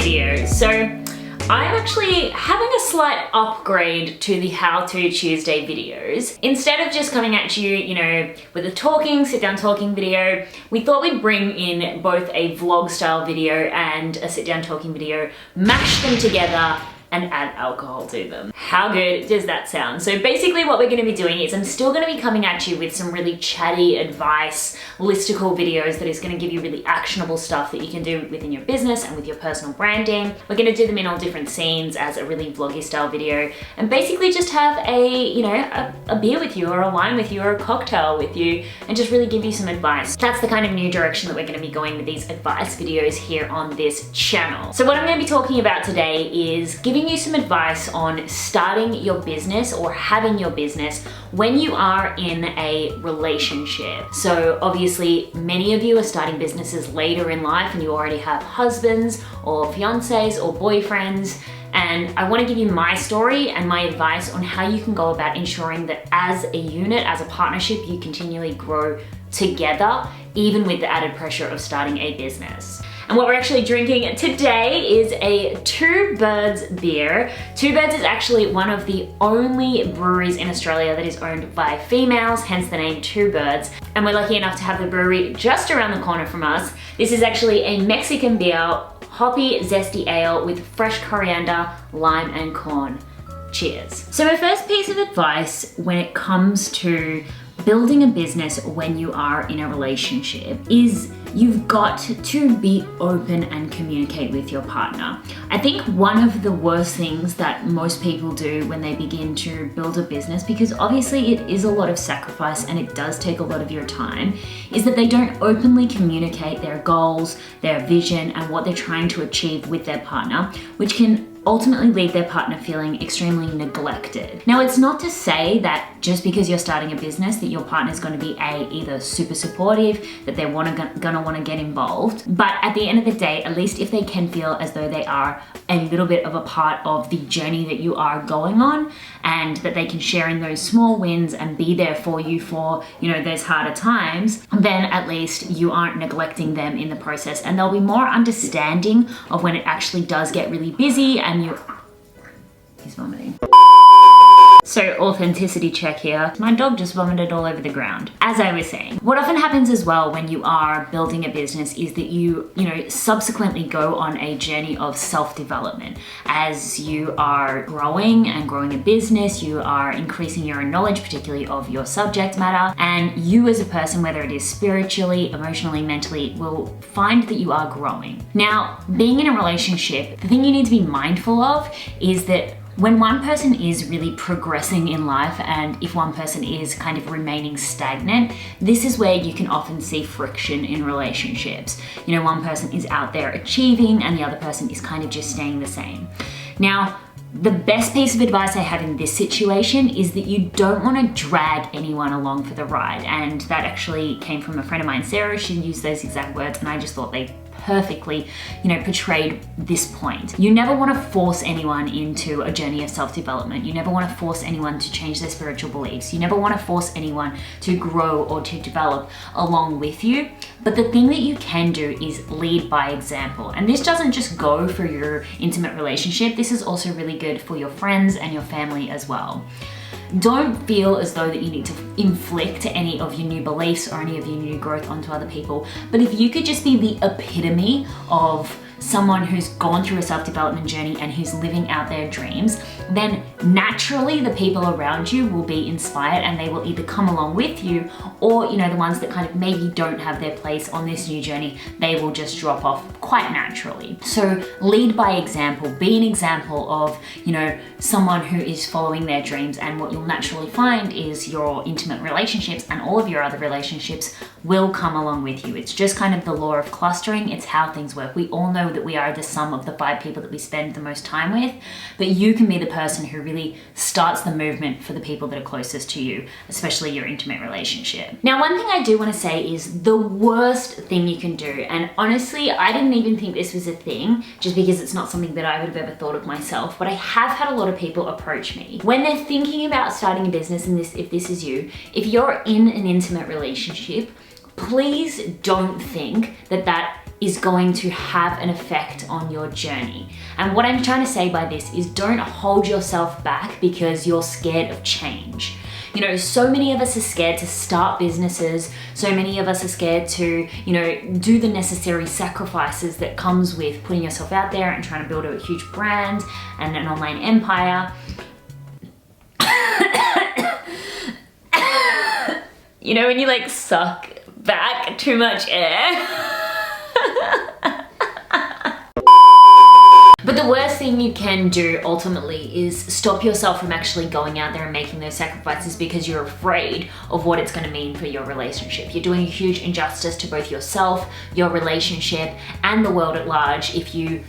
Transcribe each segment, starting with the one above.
video. So I'm actually having a slight upgrade to the How To Tuesday videos. Instead of just coming at you, with a sit down talking video, we thought we'd bring in both a vlog style video and a sit down talking video, mash them together and add alcohol to them. How good does that sound? So basically what we're gonna be doing is I'm still gonna be coming at you with some really chatty advice, listicle videos that is gonna give you really actionable stuff that you can do within your business and with your personal branding. We're gonna do them in all different scenes as a really vloggy style video and basically just have a beer with you or a wine with you or a cocktail with you and just really give you some advice. That's the kind of new direction that we're gonna be going with these advice videos here on this channel. So what I'm gonna be talking about today is giving you some advice on starting your business or having your business when you are in a relationship. So obviously many of you are starting businesses later in life and you already have husbands or fiancés or boyfriends, and I want to give you my story and my advice on how you can go about ensuring that as a unit, as a partnership, you continually grow together, even with the added pressure of starting a business. And what we're actually drinking today is a Two Birds beer. Two Birds is actually one of the only breweries in Australia that is owned by females, hence the name Two Birds. And we're lucky enough to have the brewery just around the corner from us. This is actually a Mexican beer, hoppy, zesty ale with fresh coriander, lime, and corn. Cheers. So my first piece of advice when it comes to building a business when you are in a relationship is you've got to be open and communicate with your partner. I think one of the worst things that most people do when they begin to build a business, because obviously it is a lot of sacrifice and it does take a lot of your time, is that they don't openly communicate their goals, their vision, and what they're trying to achieve with their partner, which can ultimately leave their partner feeling extremely neglected. Now, it's not to say that just because you're starting a business that your partner's going to be either super supportive, that they're gonna want to get involved, but at the end of the day, at least if they can feel as though they are a little bit of a part of the journey that you are going on, and that they can share in those small wins and be there for you for, those harder times, then at least you aren't neglecting them in the process, and they'll be more understanding of when it actually does get really busy and he's vomiting. So authenticity check here. My dog just vomited all over the ground. As I was saying, what often happens as well when you are building a business is that you subsequently go on a journey of self-development. As you are growing a business, you are increasing your knowledge, particularly of your subject matter, and you as a person, whether it is spiritually, emotionally, mentally, will find that you are growing. Now, being in a relationship, the thing you need to be mindful of is that when one person is really progressing in life and if one person is kind of remaining stagnant, this is where you can often see friction in relationships. One person is out there achieving and the other person is kind of just staying the same. Now, the best piece of advice I have in this situation is that you don't want to drag anyone along for the ride. And that actually came from a friend of mine, Sarah. She used those exact words and I just thought they perfectly, portrayed this point. You never want to force anyone into a journey of self-development. You never want to force anyone to change their spiritual beliefs. You never want to force anyone to grow or to develop along with you. But the thing that you can do is lead by example. And this doesn't just go for your intimate relationship. This is also really good for your friends and your family as well. Don't feel as though that you need to inflict any of your new beliefs or any of your new growth onto other people. But if you could just be the epitome of someone who's gone through a self-development journey and who's living out their dreams, then naturally the people around you will be inspired and they will either come along with you or, the ones that kind of maybe don't have their place on this new journey, they will just drop off quite naturally. So lead by example, be an example of, someone who is following their dreams, and what you'll naturally find is your intimate relationships and all of your other relationships will come along with you. It's just kind of the law of clustering. It's how things work. We all know that we are the sum of the 5 people that we spend the most time with, but you can be the person who really starts the movement for the people that are closest to you, especially your intimate relationship. Now, one thing I do want to say is the worst thing you can do, and honestly, I didn't even think this was a thing just because it's not something that I would have ever thought of myself, but I have had a lot of people approach me when they're thinking about starting a business, and if this is you, if you're in an intimate relationship, please don't think that that is going to have an effect on your journey. And what I'm trying to say by this is don't hold yourself back because you're scared of change. You know, so many of us are scared to start businesses. So many of us are scared to, you know, do the necessary sacrifices that comes with putting yourself out there and trying to build a huge brand and an online empire. You know, when you like suck back too much air. But the worst thing you can do ultimately is stop yourself from actually going out there and making those sacrifices because you're afraid of what it's going to mean for your relationship. You're doing a huge injustice to both yourself, your relationship, and the world at large if you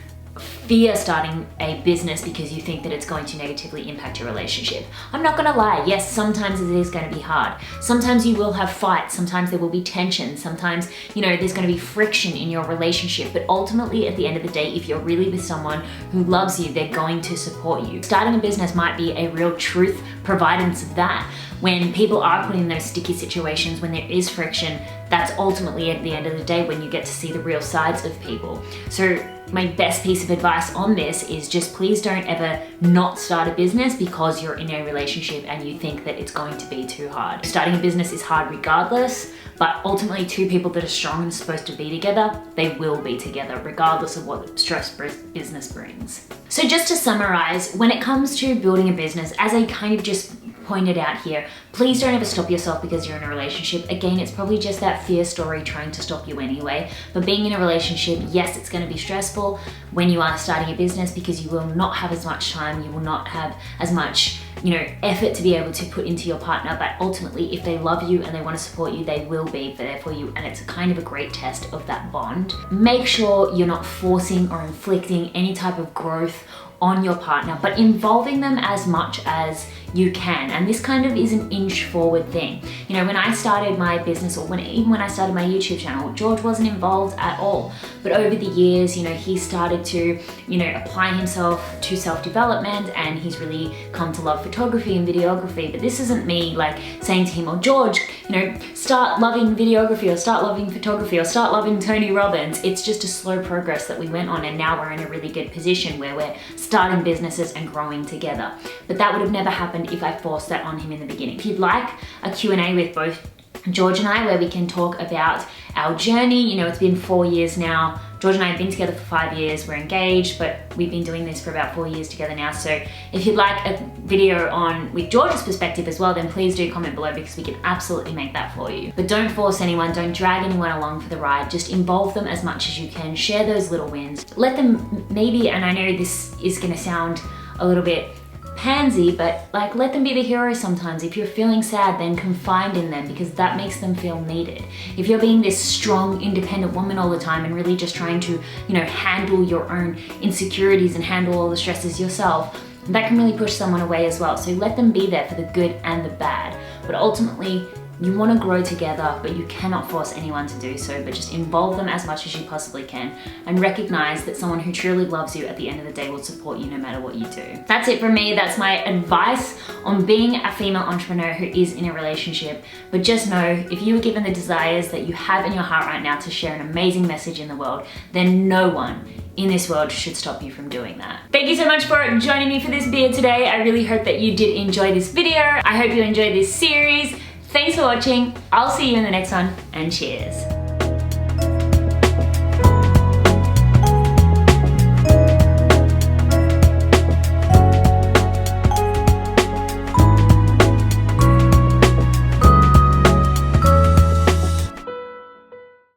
fear starting a business because you think that it's going to negatively impact your relationship. I'm not gonna lie, yes, sometimes it is gonna be hard. Sometimes you will have fights, sometimes there will be tension, sometimes, you know, there's gonna be friction in your relationship, but ultimately at the end of the day, if you're really with someone who loves you, they're going to support you. Starting a business might be a real truth providence of that. When people are put in those sticky situations, when there is friction, that's ultimately at the end of the day when you get to see the real sides of people. So my best piece of advice on this is just please don't ever not start a business because you're in a relationship and you think that it's going to be too hard. Starting a business is hard regardless, but ultimately two people that are strong and supposed to be together, they will be together regardless of what stress business brings. So just to summarize, when it comes to building a business, as I kind of just pointed out here, please don't ever stop yourself because you're in a relationship. Again, it's probably just that fear story trying to stop you anyway. But being in a relationship, yes, it's going to be stressful when you are starting a business because you will not have as much time, you will not have as much, you know, effort to be able to put into your partner. But ultimately, if they love you and they want to support you, they will be there for you. And it's a kind of a great test of that bond. Make sure you're not forcing or inflicting any type of growth on your partner, but involving them as much as you can. And this kind of is an inch forward thing. You know, when I started my business, or even when I started my YouTube channel, George wasn't involved at all. But over the years, you know, he started to, you know, apply himself to self-development, and he's really come to love photography and videography. But this isn't me like saying to him, oh George, you know, start loving videography or start loving photography or start loving Tony Robbins. It's just a slow progress that we went on, and now we're in a really good position where we're starting businesses and growing together. But that would have never happened if I forced that on him in the beginning. If you'd like a Q&A with both George and I, where we can talk about our journey, you know, it's been 4 years now. George and I have been together for 5 years, we're engaged, but we've been doing this for about 4 years together now. So if you'd like a video on with George's perspective as well, then please do comment below because we can absolutely make that for you. But don't force anyone, don't drag anyone along for the ride, just involve them as much as you can, share those little wins. Let them maybe, and I know this is gonna sound a little bit pansy, but like let them be the hero sometimes. If you're feeling sad, then confide in them because that makes them feel needed. If you're being this strong, independent woman all the time and really just trying to, you know, handle your own insecurities and handle all the stresses yourself, that can really push someone away as well. So let them be there for the good and the bad. But ultimately, you want to grow together, but you cannot force anyone to do so, but just involve them as much as you possibly can and recognize that someone who truly loves you at the end of the day will support you no matter what you do. That's it from me. That's my advice on being a female entrepreneur who is in a relationship. But just know, if you were given the desires that you have in your heart right now to share an amazing message in the world, then no one in this world should stop you from doing that. Thank you so much for joining me for this video today. I really hope that you did enjoy this video. I hope you enjoyed this series. Thanks for watching. I'll see you in the next one, and cheers.